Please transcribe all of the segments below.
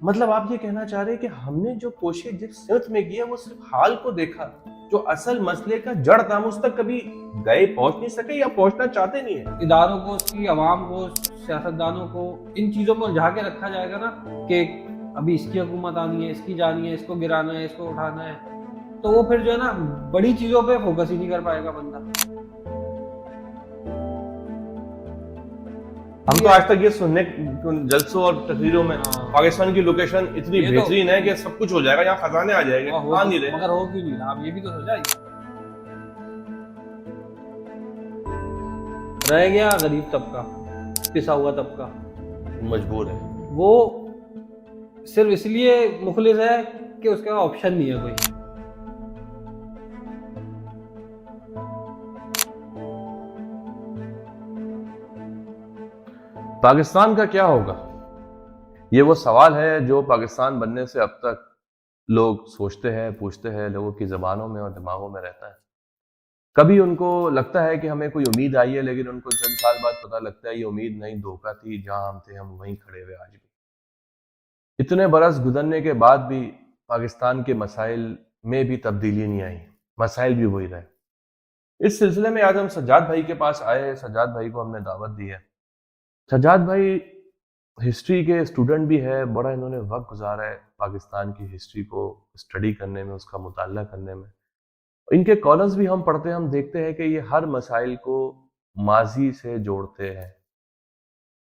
मतलब आप ये कहना चाह रहे हैं कि हमने जो कोशिश जिस सिमत में की है वो सिर्फ हाल को देखा, जो असल मसले का जड़ था हम उस तक कभी गए, पहुंच नहीं सके या पहुंचना चाहते नहीं है। इदारों को, उसकी आवाम को, सियासतदानों को इन चीज़ों में उलझा के रखा जाएगा ना कि अभी इसकी हुकूमत आनी है, इसकी जानी है, इसको गिराना है, इसको उठाना है, तो वो फिर जो है ना बड़ी चीज़ों पे फोकस ही नहीं कर पाएगा बंदा। हम तो आज तक ये सुनने जलसों और तकरीरों में हाँ, पाकिस्तान की लोकेशन इतनी ये तो बेहतरीन है कि सब कुछ हो जाएगा, यहाँ खजाने आ जाएंगे, आ नहीं रहे। मगर हो क्यों नहीं रहा? आप ये भी तो सोचा। रह गया गरीब तबका, पिसा हुआ तबका। मजबूर है। वो सिर्फ इसलिए मुखलिस है कि उसका ऑप्शन नहीं है कोई। पाकिस्तान का क्या होगा, ये वो सवाल है जो पाकिस्तान बनने से अब तक लोग सोचते हैं, पूछते हैं, लोगों की जबानों में और दिमागों में रहता है। कभी उनको लगता है कि हमें कोई उम्मीद आई है, लेकिन उनको चंद साल बाद पता लगता है ये उम्मीद नहीं, धोखा थी, जहां हम थे हम वहीं खड़े हुए आज भी। इतने बरस गुजरने के बाद भी पाकिस्तान के मसाइल में भी तब्दीली नहीं आई, मसाइल भी वही रहे। इस सिलसिले में आज हम सज्जाद भाई के पास आए। सज्जाद भाई को हमने दावत दी है। सज्जाद भाई हिस्ट्री के स्टूडेंट भी है, बड़ा इन्होंने वक्त गुजारा है पाकिस्तान की हिस्ट्री को स्टडी करने में, उसका मुताला करने में। इनके कॉलम्स भी हम पढ़ते हैं, हम देखते हैं कि ये हर मसाइल को माजी से जोड़ते हैं।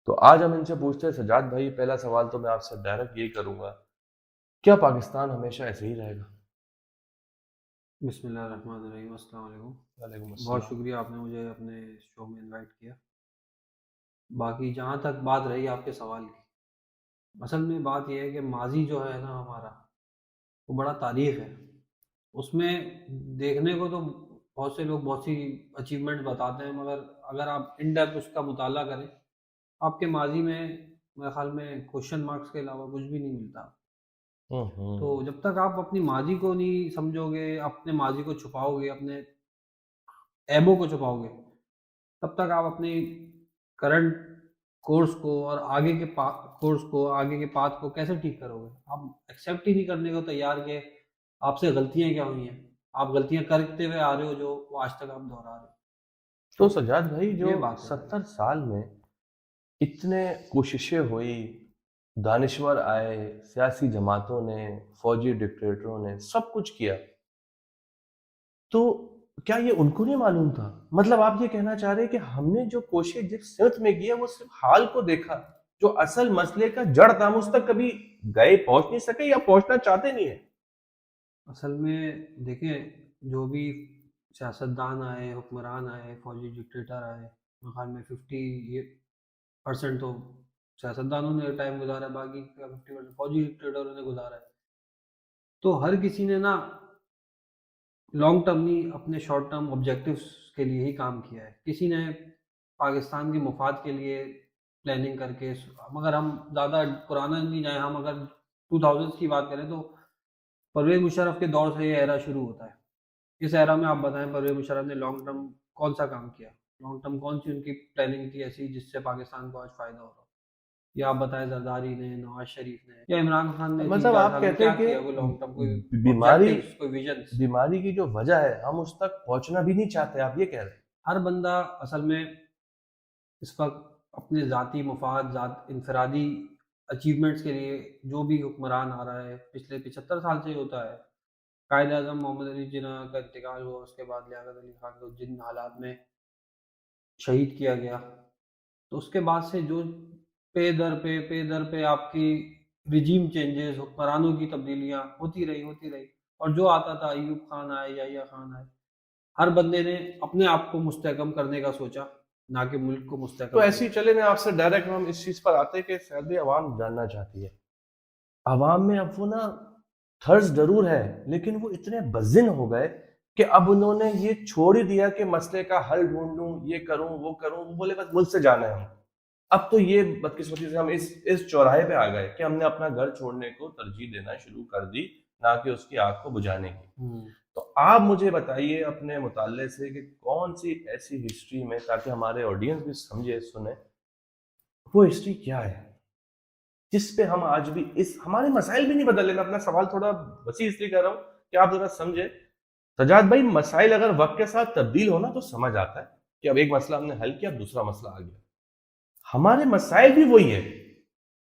तो आज हम इनसे पूछते हैं, सज्जाद भाई पहला सवाल तो मैं आपसे डायरेक्ट यही करूंगा, क्या पाकिस्तान हमेशा ऐसे ही रहेगा? बिस्मिल्लाहिर्रहमानिर्रहीम, अस्सलाम वालेकुम। वालेकुम बहुत अस्सलाम। शुक्रिया, आपने मुझे अपने शो में इनवाइट किया। बाकी जहाँ तक बात रही आपके सवाल की, असल में बात यह है कि माजी जो है ना हमारा, वो बड़ा तारीख है। उसमें देखने को तो बहुत से लोग बहुत सी अचीवमेंट बताते हैं, मगर अगर आप इन डेप्थ उसका मुताला करें, आपके माजी में मेरे ख्याल में क्वेश्चन मार्क्स के अलावा कुछ भी नहीं मिलता। तो हम्म। जब तक आप अपनी माजी को नहीं समझोगे, अपने माजी को छुपाओगे, अपने ऐबों को छुपाओगे, तब तक आप अपनी करंट कोर्स को और आगे के कोर्स को, आगे के पाथ को कैसे ठीक करोगे? आप एक्सेप्ट ही नहीं करने को तैयार कि आपसे गलतियां क्या हुई हैं। आप गलतियां करते हुए आ रहे हो जो वो आज तक आप दोहरा रहे हो। तो तो सज्जाद भाई जो ये बात है सारी। 70 साल में इतने कोशिशें हुई, दानिश्वर आए, सियासी जमातों ने, फौजी डिक्टेटरों ने सब कुछ किया, तो क्या ये उनको नहीं मालूम था? मतलब आप ये कहना चाह रहे हैं कि हमने जो कोशिश जिस सिमत में की है वो सिर्फ हाल को देखा, जो असल मसले का जड़ था हम उस तक कभी गए, पहुंच नहीं सके या पहुंचना चाहते नहीं है। असल में देखें, जो भी सियासतदान आए, हुक्मरान आए, फौजी डिक्टेटर आए, मेरे ख्याल में 50% तो सियासतदानों ने टाइम गुजारा है, बाकी का 50% फौजी डिक्टेटरों ने गुजारा है। तो हर किसी ने ना लॉन्ग टर्म नहीं, अपने शॉर्ट टर्म ऑब्जेक्टिव्स के लिए ही काम किया है। किसी ने पाकिस्तान के मुफाद के लिए प्लानिंग करके, मगर हम ज़्यादा पुराना नहीं जाए, हम अगर 2000s की बात करें तो परवेज़ मुशर्रफ के दौर से ये एरा शुरू होता है। इस एरा में आप बताएं परवेज़ मुशर्रफ ने लॉन्ग टर्म कौन सा काम किया? लॉन्ग टर्म कौन सी उनकी प्लानिंग थी ऐसी जिससे पाकिस्तान को आज फ़ायदा हो रहा हो? या आप बताएं जरदारी ने, नवाज शरीफ ने या इमरान खान ने तीन मतलब चार आप साल में कहते क्या हैं किया? कोई लॉन्ग टर्म, कोई कि बीमारी ऑब्जेक्टिव्स, कोई विजन्स? बीमारी की जो वजह है हम उस तक पहुंचना भी नहीं चाहते, आप ये कह रहे हैं? हर बंदा असल में इस वक्त अपने ज़ाती मफाद, इनफरादी अचीवमेंट्स के लिए, जो भी हुक्मरान आ रहा है पिछले 75 साल से होता है। कायद आज़म मोहम्मद अली जिन्ना का इंतकाल हुआ, उसके बाद लियाकत अली खान को जिन हालात में शहीद किया गया, तो उसके बाद से जो पे दर पे आपकी रिजीम चेंजेस, हुक्मरानों की तब्दीलियाँ होती रही। और जो आता था, अयूब खान आए, याहिया खान आए, हर बंदे ने अपने आप को मुस्तहकम करने का सोचा, ना कि मुल्क को तो मुस्तहकम ऐसे ही करने का। चले, मैं आपसे डायरेक्ट हम इस चीज पर आते हैं कि शायद आवाम जानना चाहती है, आवाम में अब वो ना थर्स जरूर है, लेकिन वो इतने बज़िन हो गए कि अब उन्होंने ये छोड़ ही दिया कि मसले का हल ढूंढूं, ये करूं वो करूं, वो बोले बस मुल्क से जाना है हम। अब तो ये बदकिस्मती से हम इस चौराहे पे आ गए कि हमने अपना घर छोड़ने को तरजीह देना शुरू कर दी, ना कि उसकी आग को बुझाने की। तो आप मुझे बताइए अपने मुताले से कि कौन सी ऐसी हिस्ट्री में, ताकि हमारे ऑडियंस भी समझे सुने, वो हिस्ट्री क्या है? जिस पे हम आज भी इस हमारे मसाइल भी नहीं बदल रहे। मैं अपना सवाल थोड़ा वसी इसलिए कर रहा हूँ कि आप जरा समझे सजाद भाई, मसाइल अगर वक्त के साथ तब्दील होना तो समझ आता है कि अब एक मसला हमने हल किया, अब दूसरा मसला आ गया। हमारे मसाइल भी वही है।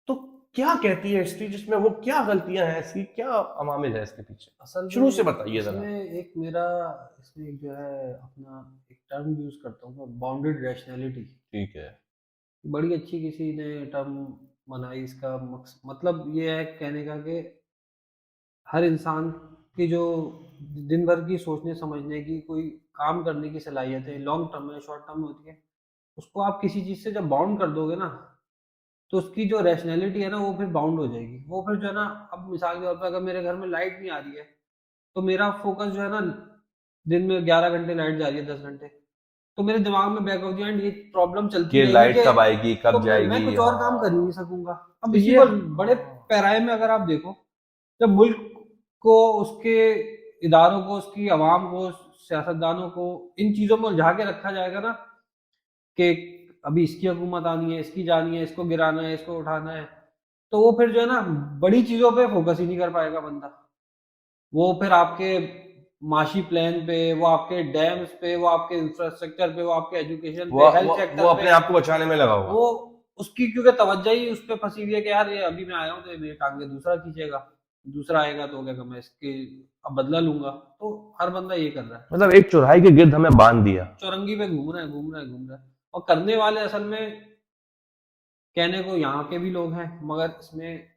तो क्या कहती है हिस्ट्री, जिसमें वो क्या गलतियां हैं, ऐसी क्या अवामिल है इसके पीछे? असल शुरू से में बताइए जरा। इसमें एक मेरा इसमें एक जो है अपना एक टर्म यूज करता हूँ, बाउंडेड रैशनैलिटी। ठीक है। बड़ी अच्छी किसी ने टर्म बनाई। इसका मतलब ये है कहने का कि हर इंसान की जो दिन भर की सोचने समझने की, कोई काम करने की सलाहियत है, लॉन्ग टर्म में शॉर्ट टर्म में होती है, उसको आप किसी चीज़ से जब बाउंड कर दोगे ना, तो उसकी जो रैशनैलिटी है ना वो फिर बाउंड हो जाएगी। वो फिर जो है ना, अब मिसाल के तौर पे अगर मेरे घर में लाइट नहीं आ रही है, तो मेरा फोकस जो है ना, दिन में 11 घंटे लाइट जा रही है, 10 घंटे, तो मेरे दिमाग में बैक ऑफ द माइंड ये प्रॉब्लम चलती कि रहेगी लाइट कि कब आएगी, तो कब मैं जाएगी। कुछ और काम कर ही हाँ, नहीं सकूंगा। अब तो इसी ये को बड़े पैराए में अगर आप देखो, जब मुल्क को, उसके इदारों को, उसकी आवाम को, सियासतदानों को इन चीज़ों में उलझा के रखा जाएगा ना कि अभी इसकी हुकूमत आनी है, इसकी जानी है, इसको गिराना है, इसको उठाना है, तो वो फिर जो है ना बड़ी चीज़ों पे फोकस ही नहीं कर पाएगा बंदा। वो फिर आपके माशी प्लान पे, वो आपके डैम्स पे, वो आपके इंफ्रास्ट्रक्चर पे, वो आपके एजुकेशन पे, हेल्थ वो सेक्टर अपने पे, आप को बचाने में लगा हुआ। वो उसकी क्योंकि तवज्जो ही उस पे फंसी हुई है कि यार ये अभी मैं आया हूँ तो ये मेरी टांगे दूसरा खींचेगा, दूसरा आएगा तो क्या मैं इसके अब बदला लूंगा। तो हर बंदा ये कर रहा है, मतलब एक चौराहे के गिर्द हमें बांध दिया। चौरंगी पे घूम रहा है, घूम रहा है, घूम रहा है। और करने वाले असल में कहने को यहाँ के भी लोग हैं, मगर इसमें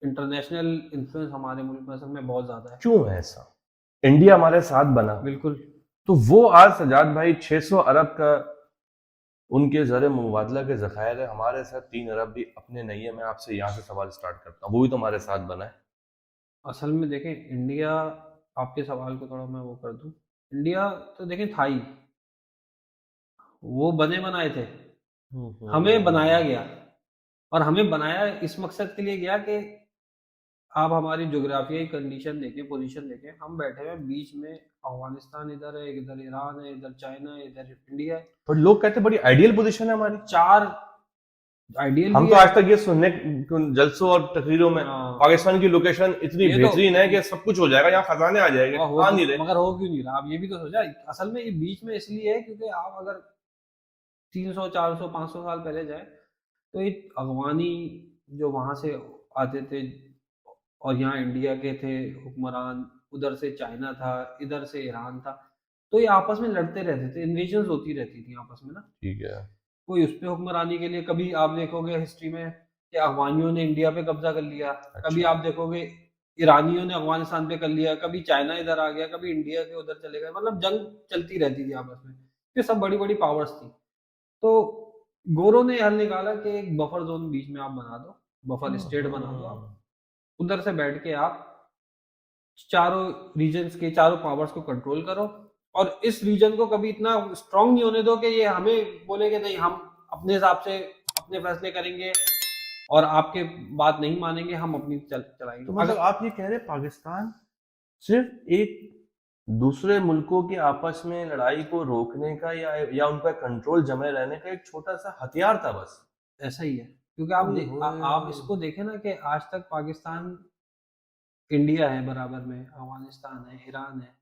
इंटरनेशनल इन्फ्लुएंस हमारे मुल्क में असल में बहुत ज्यादा है। क्यों है ऐसा? इंडिया हमारे साथ बना, बिल्कुल। तो वो आज सजाद भाई 600 अरब का उनके ज़र मुबादला के ज़खायर है, हमारे साथ 3 अरब भी अपने नहीं है। मैं आपसे यहाँ से सवाल स्टार्ट करता हूँ, वो भी तो हमारे साथ बना है। असल में देखें इंडिया, आपके सवाल को थोड़ा मैं वो कर दूं, इंडिया तो देखें था ही, वो बने बनाए थे, हमें बनाया गया। और हमें बनाया इस मकसद के लिए गया कि आप हमारी जोग्राफियाई कंडीशन देखें, पोजीशन देखें, हम बैठे हैं बीच में, अफगानिस्तान इधर है, इधर ईरान है, इधर चाइना है, इधर इंडिया है। पर लोग कहते हैं बड़ी आइडियल पोजीशन है हमारी। चार आइडियल हम भी तो है। आज तक ये सुनने जलसों और तकरीरों में हाँ, पाकिस्तान की लोकेशन इतनी ये तो बेहतरीन है कि सब कुछ हो जाएगा, यहाँ खजाने आ जाएंगे, हो आ नहीं रहे। मगर हो क्यों नहीं रहा? आप ये भी तो सोचा, असल में ये बीच में इसलिए है क्योंकि आप अगर 300, 400, 500 साल पहले जाए, तो ये अगवानी जो वहां से आते थे और यहाँ इंडिया के थे हुक्मरान, उधर से चाइना था, इधर से ईरान था, तो ये आपस में लड़ते रहते थे, इन्वेजन्स होती रहती थी आपस में ना। ठीक है। कोई उस पे हुक्मरानी के लिए, कभी आप देखोगे हिस्ट्री में कि अफगानियों ने इंडिया पे कब्जा कर लिया, कभी अच्छा। आप देखोगे ईरानियों ने अफगानिस्तान पे कर लिया, कभी चाइना इधर आ गया, कभी इंडिया के उधर चले गए, मतलब जंग चलती रहती थी आपस में। ये सब बड़ी बड़ी पावर्स थी। तो गोरों ने हल निकाला कि एक बफर जोन बीच में आप बना दो, बफर स्टेट बना दो आप, उधर से बैठ के आप चारों रीजन्स के चारों पावर्स को कंट्रोल करो, और इस रीजन को कभी इतना स्ट्रांग नहीं होने दो कि ये हमें बोले कि नहीं हम अपने हिसाब से अपने फैसले करेंगे और आपके बात नहीं मानेंगे, हम अपनी चलाएंगे। तो मतलब आप ये कह रहे हैं पाकिस्तान सिर्फ एक दूसरे मुल्कों के आपस में लड़ाई को रोकने का या उन पर कंट्रोल जमे रहने का एक छोटा सा हथियार था बस? ऐसा ही है, क्योंकि आप इसको देखें ना कि आज तक पाकिस्तान इंडिया है बराबर में, अफगानिस्तान है, ईरान है,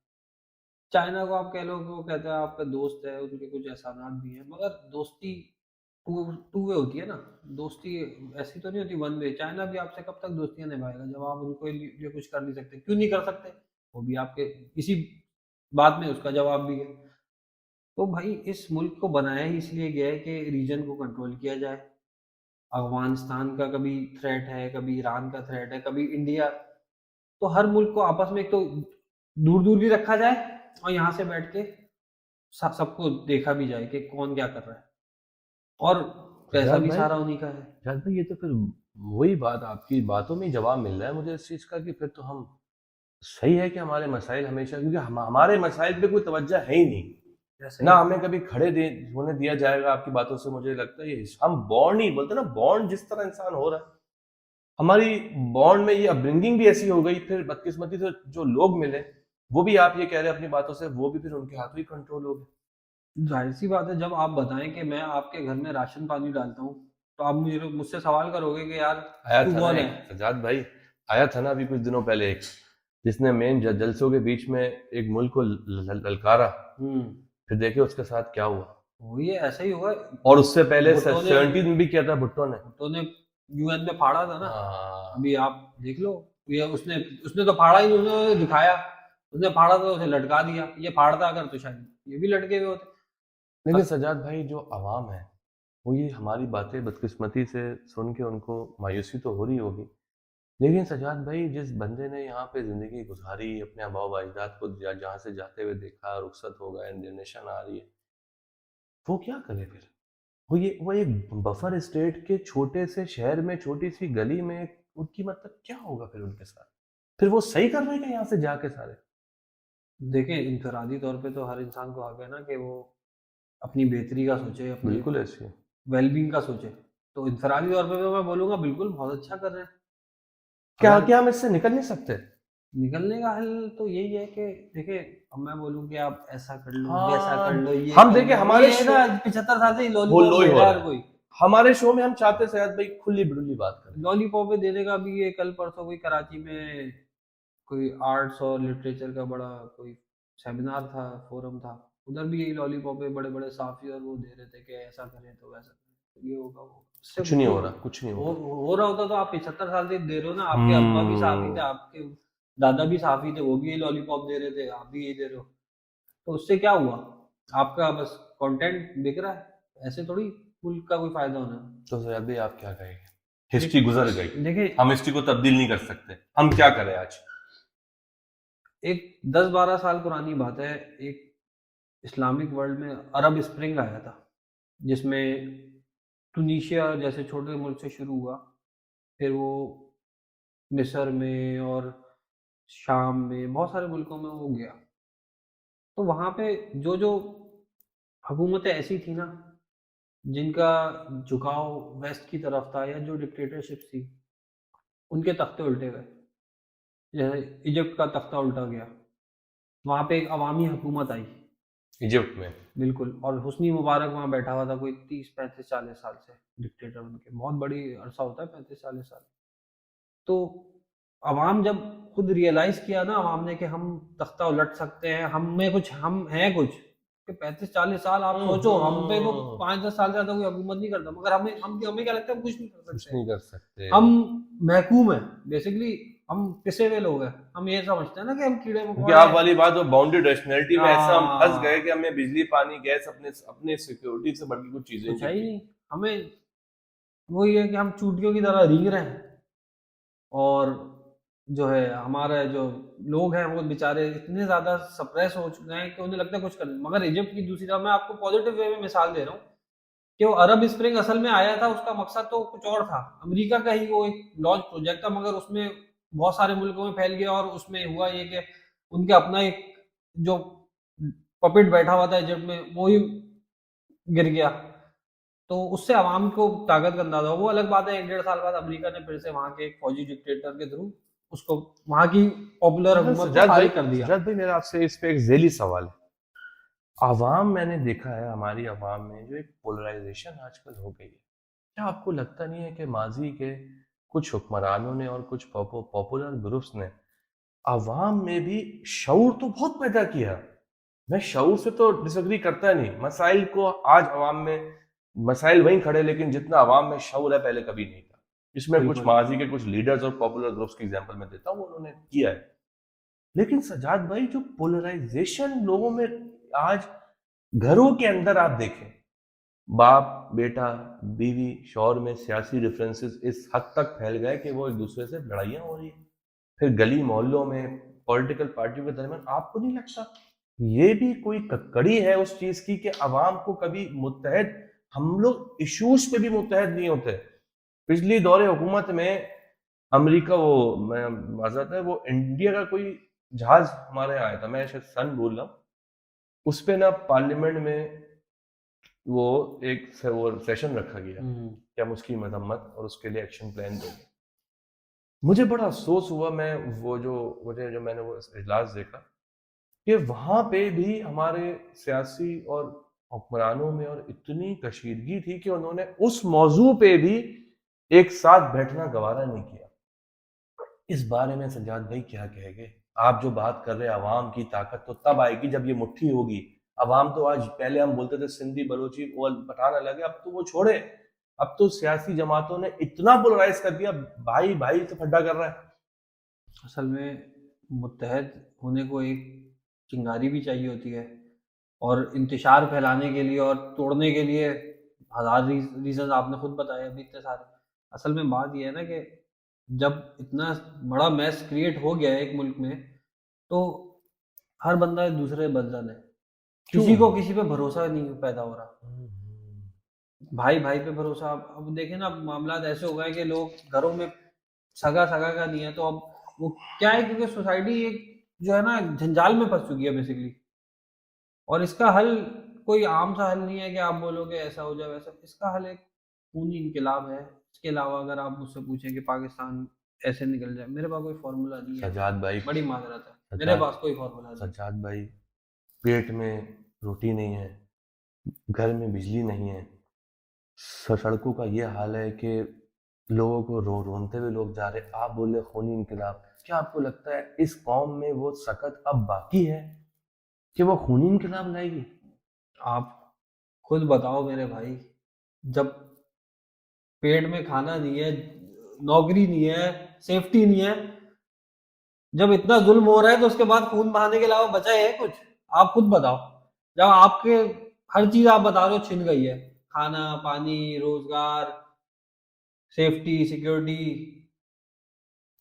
चाइना को आप कह लो कि वो कहता है आपका दोस्त है, उनके कुछ एहसानात भी हैं, मगर दोस्ती टू वे होती है ना। दोस्ती ऐसी तो नहीं होती वन वे। चाइना भी आपसे कब तक दोस्तियां निभाएगा जब आप उनको लिए कुछ कर नहीं सकते? क्यों नहीं कर सकते? वो भी आपके इसी बात में उसका जवाब भी है। तो भाई इस मुल्क को बनाया ही इसलिए गया है कि रीजन को कंट्रोल किया जाए। अफगानिस्तान का कभी थ्रेट है, कभी ईरान का थ्रेट है, कभी इंडिया, तो हर मुल्क को आपस में एक तो दूर दूर भी रखा जाए और यहाँ से बैठ के सबको देखा भी जाए कि कौन क्या कर रहा है, और पैसा भी सारा उन्हीं का है। जाद भाई, ये तो फिर वही बात, आपकी बातों में ही जवाब मिल रहा है मुझे इस चीज का कि फिर तो हम सही है कि हमारे मसाइल हमेशा, क्योंकि हमारे मसाइल पे कोई तवज्जो है ही नहीं ना, हमें कभी होने दिया जाएगा। आपकी बातों से मुझे लगता है ये हम बॉन्ड ही बोलते ना, बॉन्ड जिस तरह इंसान हो रहा है, हमारी बॉन्ड में ये अपब्रिंगिंग भी ऐसी हो गई, फिर बदकिस्मती से जो लोग मिले वो भी, आप ये कह रहे हैं अपनी बातों से, वो भी फिर उनके हाथों ही कंट्रोल हो गए। जाहिर सी बात है, जब आप बताएं कि मैं आपके घर में राशन पानी डालता हूँ तो आप मुझसे सवाल करोगे कि यार आया तू था कौन ना है? एक सजाद भाई, आया था ना अभी कुछ दिनों पहले एक, जिसने मेन जलसों के बीच में एक मुल्क को ललकारा, फिर देखिए उसके साथ क्या हुआ। वही है, ऐसा ही हुआ। और उससे पहले भुट्टो ने 17 में भी किया था भुट्टो ने। यूएन में फाड़ा था ना। हाँ अभी आप देख लो, ये उसने उसने तो फाड़ा ही नहीं, उसने दिखाया, उसने फाड़ा तो उसे लटका दिया। ये फाड़ता अगर तो शायद ये भी लटके हुए होते। लेकिन सजाद भाई जो आवाम है वो ये हमारी बातें बदकिस्मती से सुन के उनको मायूसी तो हो रही होगी, लेकिन सजाद भाई जिस बंदे ने यहाँ पे जिंदगी गुजारी, अपने आबाओ अजदाद को जहाँ से जाते हुए देखा, रुखसत हो गए, जनरेशन आ रही है, वो क्या करे फिर? वो एक बफर स्टेट के छोटे से शहर में, छोटी सी गली में, उनकी मतलब क्या होगा फिर उनके साथ? फिर वो सही कर रहे हैं क्या यहाँ से जाके सारे? देखें, इंफरादी तौर पे तो हर इंसान को हक है ना कि वो अपनी बेहतरी का सोचे, अपनी बिल्कुल ऐसी है। वेलबींग का सोचे। तो इंफरादी तौर पे तो मैं बोलूंगा बिल्कुल बहुत अच्छा कर रहे हैं। क्या अगर क्या हम इससे निकल नहीं सकते? निकलने का हल तो यही है कि देखिए, अब मैं बोलूं कि आप ऐसा कर लो, वैसा कर हाँ, लो, ये हम कर देखिए लो, हमारे ये ना 75 साल से ही वो लॉलीपॉप लो ही दे हो रहा है रहा हर है। कोई। हमारे शो में हम चाहते सयाद भाई खुली बिड़ुली बात करें। लॉलीपॉप देने का भी, ये कल परसों कोई कराची में कोई आर्ट्स और लिटरेचर का बड़ा कोई सेमिनार था, फोरम था, उधर भी यही लॉलीपॉप बड़े बड़े साफी और वो दे रहे थे कि ऐसा करें तो वैसा करें, तो ये होगा वो। इससे कुछ नहीं हो रहा, कुछ नहीं हो रहा। हो रहा होता तो आप 75 साल से दे रहे हो ना। आपके अब्बा भी साफी थे, आपके दादा भी साफी थे, वो भी ये लॉलीपॉप दे रहे थे, आप भी यही दे रहे हो। तो उससे क्या हुआ? आपका बस कंटेंट बिक रहा है, ऐसे थोड़ी मुल्क का कोई फायदा होना है। तो सयाद भाई आप क्या कहेंगे? हिस्ट्री गुजर गई, देखिए, हम हिस्ट्री को तब्दील नहीं कर सकते, हम क्या करें आज? एक 10-12 साल पुरानी बात है, एक इस्लामिक वर्ल्ड में अरब स्प्रिंग आया था, जिसमें टूनीशिया जैसे छोटे मुल्क से शुरू हुआ, फिर वो मिस्र में और शाम में बहुत सारे मुल्कों में वो गया। तो वहाँ पे जो जो हुकूमतें ऐसी थी ना, जिनका झुकाव वेस्ट की तरफ था, या जो डिक्टेटरशिप थी, उनके तख्ते उल्टे गए। जैसे इजिप्ट का तख्ता उल्टा गया, वहाँ पे एक अवामी हुकूमत आई। इजिप्ट में बिल्कुल। और हुस्नी मुबारक वहाँ बैठा हुआ था कोई 30-35-40 साल से डिक्टेटर उनके, बहुत बड़ी अरसा होता है 35-40 साल। तो अवाम जब खुद रियलाइज किया ना, अवाम ने कि हम तख्ता उलट सकते हैं, हम में कुछ, हम हैं कुछ, कि 35-40 साल आप सोचो, हम पे तो 5-10 साल से ज्यादा कोई हुकूमत नहीं करता, मगर हमें क्या लगता है, हम कुछ नहीं कर कुछ सकते, नहीं कर सकते। हम महकूम हैं बेसिकली, हम पिसे हुए लोग हैं, हम ये समझते हैं ना कि हम कीड़े क्योंकि मकोड़े आप हैं। वाली बात, वो बाउंडेड रैशनैलिटी में ऐसा हम फंस गए हाँ, कि हमें बिजली, पानी, गैस, अपने अपने सिक्योरिटी से बढ़ के कुछ चीजें कुछ है ही नहीं नहीं हमें। वो ये है कि हम चूटियों की तरह रींग रहे हैं, और जो है हमारे जो लोग हैं वो बेचारे इतने ज्यादा सप्रेस हो चुके हैं कि उन्हें लगता है कुछ करना। मगर इजिप्ट की दूसरी तरफ मैं आपको पॉजिटिव वे में मिसाल दे रहा हूँ कि वो अरब स्प्रिंग असल में आया था, उसका मकसद तो कुछ और था, अमेरिका का ही वो एक लॉन्च प्रोजेक्ट था, मगर उसमें बहुत सारे मुल्कों में फैल गया, और उसमें हुआ ये कि उनके अपना एक जो पपेट बैठा हुआ था इजिप्ट में, वो ही गिर गया। तो उससे आवाम को ताकत का अंदाजा हुआ। वो अलग बात है, 1-1.5 साल बाद अमेरिका ने फिर से वहां के एक फौजी डिक्टेटर के थ्रू उसको, वहां की पॉपुलर किया। हुकूमत को खारिज कर दिया। सजाद भाई मेरा आपसे इस पे एक ज़ेली सवाल है। आवाम, मैंने देखा है हमारी आवाम में जो एक पोलराइजेशन आजकल हो गई है, क्या आपको लगता नहीं है कि माजी के कुछ हुक्मरानों ने और कुछ पॉपुलर ग्रुप्स ने आवाम में भी शऊर तो बहुत पैदा किया? मैं शऊर से तो डिसएग्री करता नहीं, मसाइल को आज अवाम में मसाइल वहीं खड़े, लेकिन जितना अवाम में शऊर है पहले कभी नहीं था। इसमें कुछ बिल्कुल। माजी के कुछ लीडर्स और पॉपुलर ग्रुप्स की एग्जांपल मैं देता हूँ, उन्होंने किया है। लेकिन सजाद भाई जो पोलराइजेशन लोगों में आज घरों के अंदर आप देखें, बाप बेटा बीवी शौहर में सियासी डिफरेंसेस इस हद तक फैल गए कि वो एक दूसरे से लड़ाइयाँ हो रही है, फिर गली मोहल्लों में पॉलिटिकल पार्टियों के दरमियान। आपको नहीं लगता ये भी कोई कड़ी है उस चीज की कि अवाम को कभी मुत्तहद, हम लोग इश्यूज पे भी मुत्तहद नहीं होते? पिछली दौरे हुकूमत में अमेरिका, वो मैं माजरत है, वो इंडिया का कोई जहाज हमारे यहाँ आया था, मैं शायद सन बोल रहा हूँ, उस पे ना पार्लियामेंट में वो एक वो सेशन रखा गया कि हम उसकी मजम्मत और उसके लिए एक्शन प्लान देंगे। मुझे बड़ा अफसोस हुआ, मैं वो जो मुझे जो मैंने वो इजलास देखा कि वहां पे भी हमारे सियासी और हुक्मरानों में और इतनी कशीदगी थी कि उन्होंने उस मौजू पे भी एक साथ बैठना गवारा नहीं किया। इस बारे में सज्जाद भाई क्या कहेंगे? आप जो बात कर रहे हैं अवाम की ताकत तो तब आएगी जब ये मुट्ठी होगी। अवाम तो आज, पहले हम बोलते थे सिंधी बलोची वो पठान अलग है, अब तो वो छोड़े, अब तो सियासी जमातों ने इतना पोलराइज कर दिया, भाई भाई तो फड्डा कर रहा है। असल में मुत्तहद होने को एक चिंगारी भी चाहिए होती है, और इंतशार फैलाने के लिए और तोड़ने के लिए हजार रीजन आपने खुद बताए अभी इतने सारे। असल में बात यह है ना कि जब इतना बड़ा मैस क्रिएट हो गया है एक मुल्क में, तो हर बंदा एक दूसरे बदजन है, किसी को किसी पे भरोसा नहीं पैदा हो रहा। भाई भाई पे भरोसा, अब देखें ना, मामला ऐसे हो गए कि लोग घरों में सगा सगा का नहीं है, तो अब वो क्या है, क्योंकि सोसाइटी एक जो है ना जंजाल में फंस चुकी है बेसिकली। और इसका हल कोई आम सा हल नहीं है कि आप बोलोगे ऐसा हो जाए वैसा, इसका हल एक खूनी इनकलाब है। इसके अलावा अगर आप मुझसे पूछें कि पाकिस्तान ऐसे निकल जाए, मेरे पास कोई फॉर्मूला नहीं है। सज्जाद भाई, बड़ी माजरत है, मेरे पास कोई फॉर्मूला नहीं। सज्जाद भाई, पेट में रोटी नहीं है, घर में बिजली नहीं है, सड़कों का ये हाल है कि लोगों को रोनते हुए लोग जा रहे, आप बोले खूनी इनकलाब। क्या आपको लगता है इस कौम में वो सकत अब बाकी है कि वो खूनी इनकलाब लाएगी? आप खुद बताओ मेरे भाई, जब पेट में खाना नहीं है, नौकरी नहीं है, सेफ्टी नहीं है, जब इतना जुल्म हो रहा है, तो उसके बाद खून बहाने के अलावा बचा है कुछ? आप खुद बताओ। जब आपके हर चीज आप बता रहे हो छिन गई है, खाना पानी रोजगार सेफ्टी सिक्योरिटी,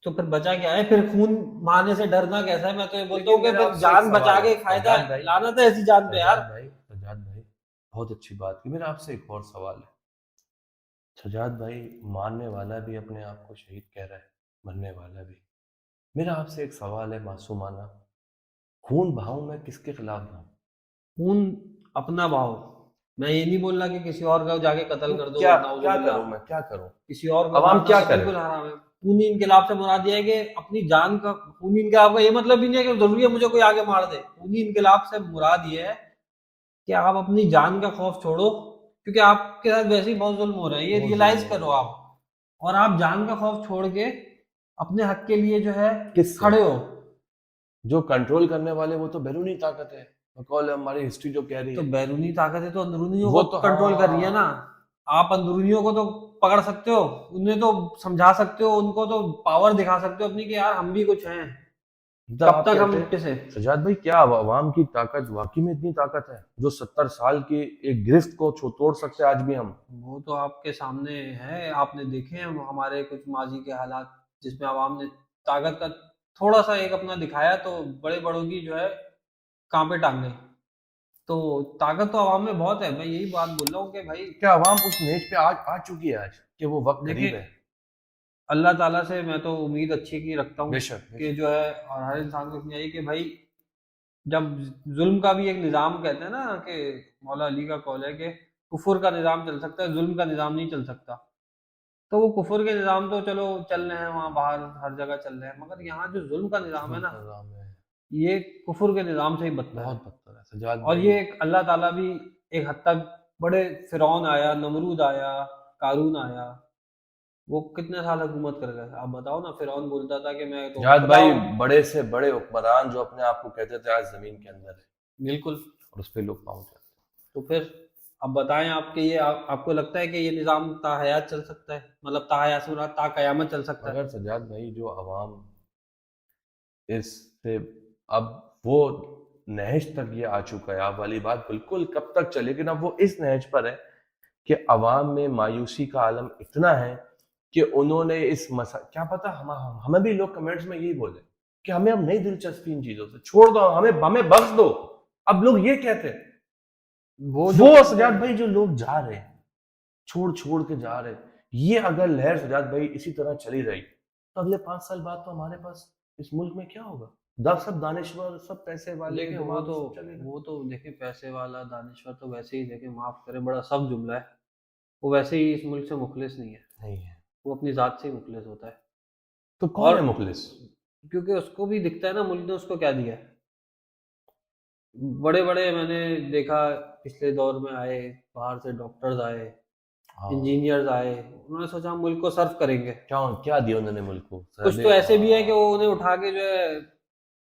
तो फिर बचा क्या है? फिर खून बहाने से डरना कैसा है? मैं तो ये बोलता हूँ कि फिर जान बचा के फायदा है, लाना था ऐसी जान पे यार। सज्जाद भाई, बहुत अच्छी बात की। मेरा आपसे एक और सवाल है। सज्जाद भाई, मानने वाला भी अपने आप को शहीद कह रहा है, मरने वाला भी। मेरा आपसे एक सवाल है मासूमाना, खून बहाऊं मैं किसके खिलाफ बहाऊं? खून अपना बहाओ। मैं ये नहीं बोल रहा कि किसी और का जाके कत्ल कर दो, क्या क्या नाउजुबिल्लाह। करूं मैं, क्या करूं? किसी और को अवाम मारना क्या तो करे? बिल्कुल हराम है। खूनी इनकलाब से मुराद ये है कि अपनी जान का, खूनी इनकलाब का ये मतलब भी नहीं है कि जरूरी है मुझे कोई आगे मार दे। खूनी इनकलाब से मुराद ये है कि आप अपनी जान का खौफ छोड़ो, क्योंकि आपके साथ वैसे ही बहुत जुल्म हो रहा है, ये रियलाइज करो आप, और आप जान का खौफ छोड़ के अपने हक के लिए जो है किससे? खड़े हो। जो कंट्रोल करने वाले वो तो बैरूनी ताकत है, बकौल हमारी हिस्ट्री जो कह रही तो है। बैरूनी ताकतें तो अंदरूनियों वो को तो कंट्रोल कर रही है ना। आप अंदरूनियों को तो पकड़ सकते हो, उन्हें तो समझा सकते हो, उनको तो पावर दिखा सकते हो अपनी कि यार हम भी कुछ हैं। कब तक हम पिसे? सजाद भाई, क्या अवाम की ताकत वाकई में इतनी ताकत है जो 70 साल की एक गिरफ्त को तोड़ सकते हैं आज भी हम? वो तो आपके सामने है, आपने देखे हैं हमारे कुछ माजी के हालात, जिसमें आवाम ने ताकत का थोड़ा सा एक अपना दिखाया तो बड़े बड़ों की जो है कांपे टांग गई। तो ताकत तो आवाम में बहुत है, मैं यही बात बोल रहा हूँ कि भाई क्या अवाम उस नेज पे आ चुकी है आज कि वो वक्त करीब देखिए, है? अल्लाह ताला से मैं तो उम्मीद अच्छी की रखता हूँ बेशक कि जो है, और हर इंसान को इतनी चाहिए कि भाई, जब जुल्म का भी एक निज़ाम, कहते हैं ना कि मौला अली का कौल है कि कुफर का निज़ाम चल सकता है, जुल्म का निज़ाम नहीं चल सकता। तो वो कुफर के निज़ाम तो चलो चल रहे हैं, वहाँ बाहर हर जगह चल रहे हैं, मगर यहाँ जो जुल्म का निज़ाम है ना, ये कुफर के निज़ाम से ही बदतर है। बहुत बदतर है सजाद और भाई। ये एक अल्लाह ताला भी एक हद तक, बड़े फिरौन आया, नमरूद आया, कारून आया, वो कितने साल हुकूमत कर गए? आप बताओ ना। फिरौन बोलता था कि मैं तो सजाद खुदा भाई, हूँ। बड़े से बड़े हुक्मरान जो अपने आप को कहते थे आज जमीन के अंदर है, बिल्कुल। और उस पर लोग पाँव चलते तो फिर अब बताएं, आपके ये आपको लगता है कि ये निज़ाम ताहयात चल सकता है? मतलब ताहयात से मुराद ता कयामत चल सकता हैं। है? मगर सजाद भाई, जो अवाम इससे अब वो नहज तक ये आ चुका है, आप वाली बात बिल्कुल कब तक चले, लेकिन अब वो इस नहज पर है कि अवाम में मायूसी का आलम इतना है कि उन्होंने इस मसा, क्या पता हमें भी लोग कमेंट्स में यही बोले कि हमें अब नहीं दिलचस्पी इन चीजों से, छोड़ दो, हमें हमें बख्श दो। अब लोग ये कहते हैं, वो सजाद भाई जो लोग जा रहे हैं, छोड़ छोड़ के जा रहे हैं, ये अगर लहर सजाद भाई इसी तरह चली रही तो अगले 5 साल बाद तो हमारे पास इस मुल्क में क्या होगा? सब दानिश्वर, सब पैसे वाले, देखिए दिमाग सब चलेगा। वो तो देखिए, पैसे वाला दानिश्वर तो वैसे ही, देखिए माफ करे बड़ा सब जुमला है, वो वैसे ही इस मुल्क से मुखलिस नहीं है। नहीं है वो अपनी जात से ही मुखलिस होता है। तो कौन और है मुखलिस? क्योंकि उसको भी दिखता है ना मुल्क ने उसको क्या दिया है। बड़े बड़े मैंने देखा पिछले दौर में आए, बाहर से डॉक्टर्स आए, हाँ। इंजीनियर्स आए, उन्होंने सोचा हम मुल्क को सर्व करेंगे। क्या क्या दिया उन्होंने मुल्क को? कुछ तो ऐसे भी है कि वो उन्हें उठा के जो है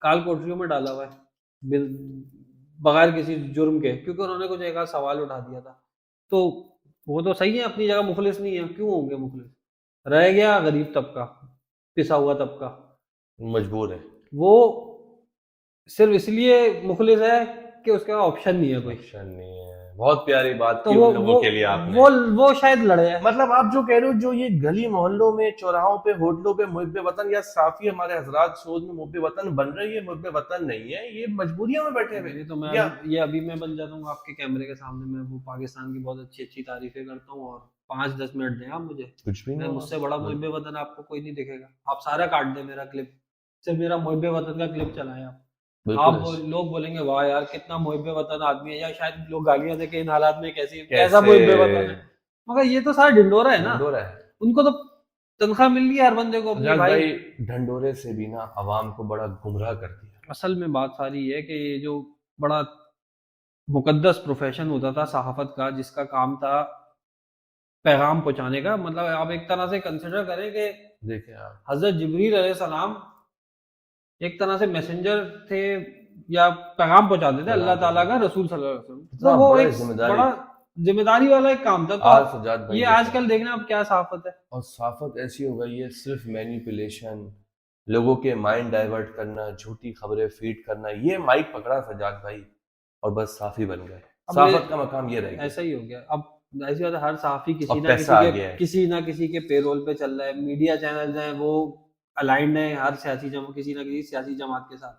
काल कोठरियों में डाला हुआ है, बगैर किसी जुर्म के, क्योंकि उन्होंने कुछ एक आध सवाल उठा दिया था। तो वो तो सही है, अपनी जगह मुखलिस नहीं है, क्यों होंगे मुखलिस? रह गया गरीब तबका, पिसा हुआ तबका, मजबूर है, वो सिर्फ इसलिए मुखलिस है कि उसके पास ऑप्शन नहीं है कोई। ऑप्शन नहीं है। बहुत प्यारी बात तो की वो उन लोगों के लिए आपने। वो शायद लड़े हैं। मतलब आप जो कह रहे हो, जो ये गली मोहल्लों में, चौराहों पे, होटलों पे मुहब्बे वतन या साफी हमारे हजरात सोच में मुहब्बे वतन बन रही है, मुहब्बे वतन नहीं है, ये मजबूरियों में बैठे हुए। ये तो मैं या ये अभी मैं बन जाता हूँ आपके कैमरे के सामने, मैं वो पाकिस्तान की बहुत अच्छी अच्छी तारीफें करता हूँ, और 5-10 मिनट दें आप मुझे, कुछ भी मैं नहीं, मुझसे बड़ा मुहब्बे वतन आपको कोई नहीं दिखेगा। आप सारा काट दें मेरा क्लिप, सिर्फ मेरा मुहब्बे वतन का क्लिप चलाएं आप। लोग बोलेंगे वाह यार कितना मुहब्बे वतन आदमी है, या शायद लोग गालियां देके इन हालात में कैसा मुहब्बे वतन है। मगर ये तो सारा ढिंडोरा है ना, उनको तो तनख्वाह मिल रही है हर बंदे को अपनी। भाई ढंडोरे से भी ना अवाम को बड़ा गुमराह कर दिया। असल में बात सारी है कि ये जो बड़ा मुकद्दस प्रोफेशन होता था सहाफत का, जिसका काम था पैगाम पहुंचाने का, मतलब आप एक तरह से कंसिडर करें कि देखिए आप, हजरत जिब्रील अलैहिस्सलाम एक तरह से मैसेंजर थे या पैगाम पहुंचाते थे अल्लाह ताला का, रसूल सल्लल्लाहु अलैहि वसल्लम। तो वो एक बड़ा जिम्मेदारी वाला एक काम था। तो ये आजकल देखना अब क्या सहाफत है, और सहाफत ऐसी हो गई है, सिर्फ मैनिपुलेशन, लोगों के माइंड डाइवर्ट करना, झूठी खबरें फीड करना, ये माइक पकड़ा सजाद भाई और बस साफी बन गए। सहाफत का मकाम ये रहेगा। ऐसा ही हो गया अब। ऐसी बात है, हर सहाफी किसी ना किसी के पेरोल पे चल रहा है। मीडिया चैनल्स हैं वो अलाइंड है हर किसी ना किसी सियासी जमात के साथ,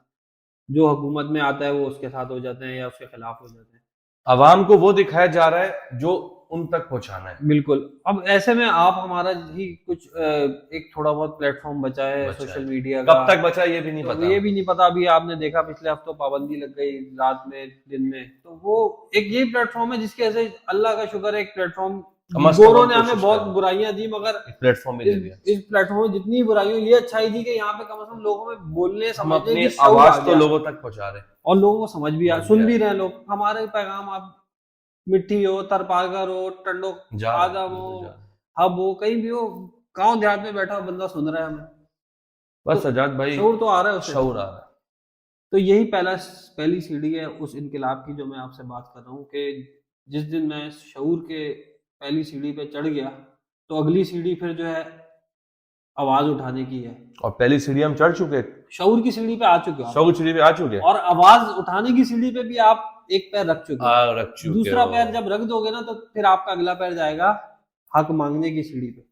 जो हुकूमत में आता है वो उसके साथ हो जाते हैं या उसके खिलाफ हो जाते हैं। अवाम को वो दिखाया जा रहा है जो उन तक पहुंचाना है। बिल्कुल। अब ऐसे में आप हमारा ही कुछ एक थोड़ा बहुत प्लेटफॉर्म बचा है सोशल मीडिया का, कब तक बचा ये भी नहीं पता। ये भी नहीं पता। अभी आपने देखा पिछले हफ्तों पाबंदी लग गई रात में दिन में, तो वो एक ये प्लेटफॉर्म है जिसके ऐसे अल्लाह का शुक्र है, एक प्लेटफॉर्म गोरों ने हमें बहुत बुराइयां दी, मगर प्लेटफॉर्म इस प्लेटफॉर्म में जितनी बुराइयों, ये अच्छाई थी कि यहाँ पे कम से कम लोगों में बोलने समझने की आवाज तो लोगों तक पहुंचा रहे, और लोगों को समझ भी सुन भी रहे लोग हमारे पैगाम। आप मिट्टी हो, तरपालगर हो, टंडो आदम हो, हब हो, कहीं भी हो, गांव देहात में बैठा बंदा सुन रहा है हमें, बस सजाद भाई शऊर तो आ रहा है, शऊर आ रहा है। तो यही पहली सीढ़ी है उस इनकलाब की जो मैं आपसे बात कर रहा हूँ, कि जिस दिन मैं शऊर के पहली सीढ़ी पे चढ़ गया, तो अगली सीढ़ी फिर जो है आवाज उठाने की है। और पहली सीढ़ी हम चढ़ चुके, शऊर की सीढ़ी पे आ चुके हैं, शऊर सीढ़ी पे आ चुके, और आवाज उठाने की सीढ़ी पे भी आप एक पैर रख चुके, दूसरा पैर जब रख दोगे ना, तो फिर आपका अगला पैर जाएगा हक मांगने की सीढ़ी पे,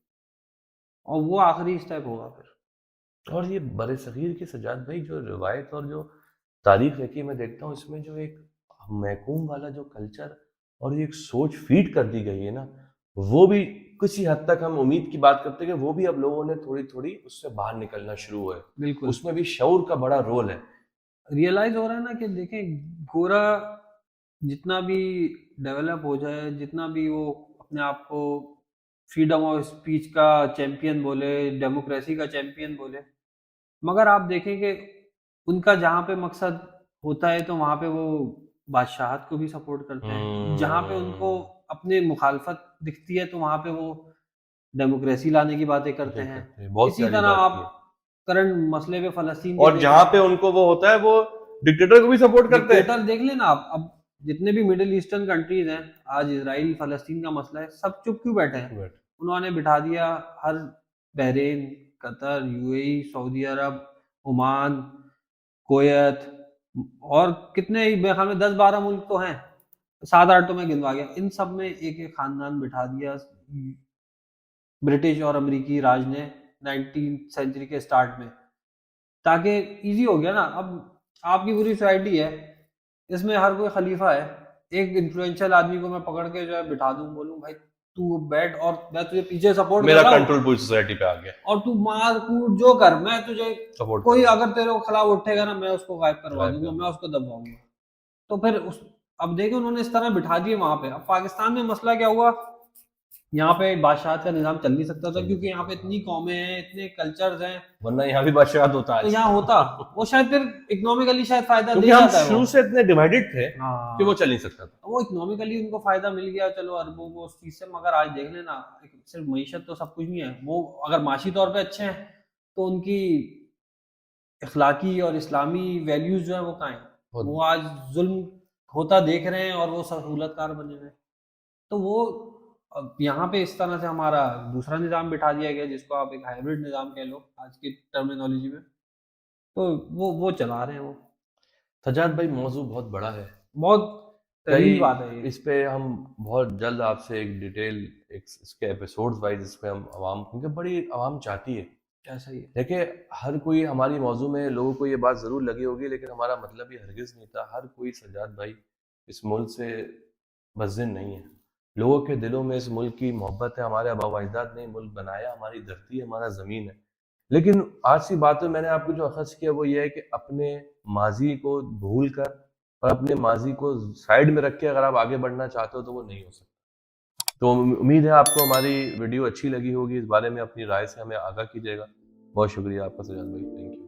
और वो आखिरी स्टेप होगा फिर। और ये बड़े सगीर की सजाद भाई जो रिवायत और जो तारीख है कि मैं देखता हूँ इसमें जो एक महकूम वाला जो कल्चर और एक सोच फीड कर दी गई है ना, वो भी किसी हद तक हम उम्मीद की बात करते हैं कि वो भी अब लोगों ने थोड़ी थोड़ी उससे बाहर निकलना शुरू हुआ है। बिल्कुल, उसमें भी शऊर का बड़ा रोल है। रियलाइज हो रहा है ना कि देखें, गोरा जितना भी डेवलप हो जाए, जितना भी वो अपने आप को फ्रीडम ऑफ स्पीच का चैंपियन बोले, डेमोक्रेसी का चैंपियन बोले, मगर आप देखें कि उनका जहाँ पे मकसद होता है तो वहाँ पे वो बादशाहत को भी सपोर्ट करते हैं, जहाँ पे उनको अपने मुखालफत दिखती है तो वहाँ पे वो डेमोक्रेसी लाने की बातें करते हैं। इसी तरह आप करंट मसले पे फलस्तीन, और जहाँ पे उनको वो होता है वो डिक्टेटर को भी सपोर्ट करते हैं। डिक्टेटर देख लेना आप, अब जितने भी मिडिल ईस्टर्न कंट्रीज हैं, आज इजराइल फलस्तीन का मसला है, सब चुप क्यों बैठे हैं? उन्होंने बिठा दिया हर बहरीन, कतर, यूएई, सऊदी अरब, ओमान, कुवैत और कितने ही, मेरे ख्याल में 10-12 मुल्क तो हैं, 7-8 तो मैं गिनवा गया, इन सब में एक एक खानदान बिठा दिया ब्रिटिश और अमेरिकी राज ने 19th सेंचुरी के स्टार्ट में, ताकि इजी हो गया ना। अब आपकी पूरी सोसाइटी है, इसमें हर कोई खलीफा है, एक इन्फ्लुएंशियल आदमी को मैं पकड़ के जो है बिठा दूं, बोलूं भाई तू बैठ और मैं तुझे पीछे सपोर्ट, मेरा कंट्रोल पूरी सोसाइटी पे आ गया, और तू मार कूट जो कर, मैं तुझे सपोर्ट, कोई अगर तेरे खिलाफ उठेगा ना, मैं उसको गायब करवा दूंगा, मैं उसको दबाऊंगा। तो फिर अब देखो उन्होंने इस तरह बिठा दिए वहां पे। अब पाकिस्तान में मसला क्या हुआ, यहाँ पे बादशाह का निज़ाम चल नहीं सकता था, क्योंकि यहाँ पे इतनी कौमें हैं, इतने कल्चर्स हैं, वरना यहाँ भी बादशाह होता तो आज, यहाँ होता वो शायद फिर इकोनॉमिकली शायद फायदा दे क्योंकि हम जाता है शुरू वो। से इतने डिवाइडेड थे हाँ, कि वो चल नहीं सकता था। वो इकोनॉमिकली उनको फायदा मिल गया, चलो अरबों को उस चीज से, मगर आज देख लेना, सिर्फ मईशत तो सब कुछ नहीं है, वो अगर माशी तौर पे अच्छे हैं तो उनकी इखलाकी और इस्लामी वैल्यूज जो है वो कहाँ हैं? बहुत- वो आज जुल्म होता देख रहे हैं और वो सहूलतकार बने हुए हैं। तो वो अब यहाँ पे इस तरह से हमारा दूसरा निज़ाम बिठा दिया गया, जिसको आप एक हाइब्रिड निज़ाम कह लो आज की टर्मिनोलॉजी में, तो वो चला रहे हैं वो। सज्जाद भाई, मौजू बहुत बड़ा है, बहुत कई तरीन बात है ये। इस पे हम बहुत जल्द आपसे एक डिटेल, एक इसके एपिसोड्स वाइज इस पे हम आवाम, क्योंकि बड़ी आवाम चाहती है। ऐसा ही है। देखिए, हर कोई हमारी मौजू में लोगों को ये बात ज़रूर लगी होगी, लेकिन हमारा मतलब ये हरगिज़ नहीं था। हर कोई सज्जाद भाई इस मुल्क से बज़िन नहीं है। लोगों के दिलों में इस मुल्क की मोहब्बत है। हमारे आबा व अजदाद ने मुल्क बनाया, हमारी धरती है, हमारा ज़मीन है। लेकिन आज की बात में मैंने आपको जो अखज़ किया वो ये है कि अपने माजी को भूल कर और अपने माजी को साइड में रख के अगर आप आगे बढ़ना चाहते हो तो वो नहीं हो सकता। तो उम्मीद है आपको हमारी वीडियो अच्छी लगी होगी। इस बारे में अपनी राय से हमें आगाह कीजिएगा। बहुत शुक्रिया आपका सज्जाद भाई, थैंक यू।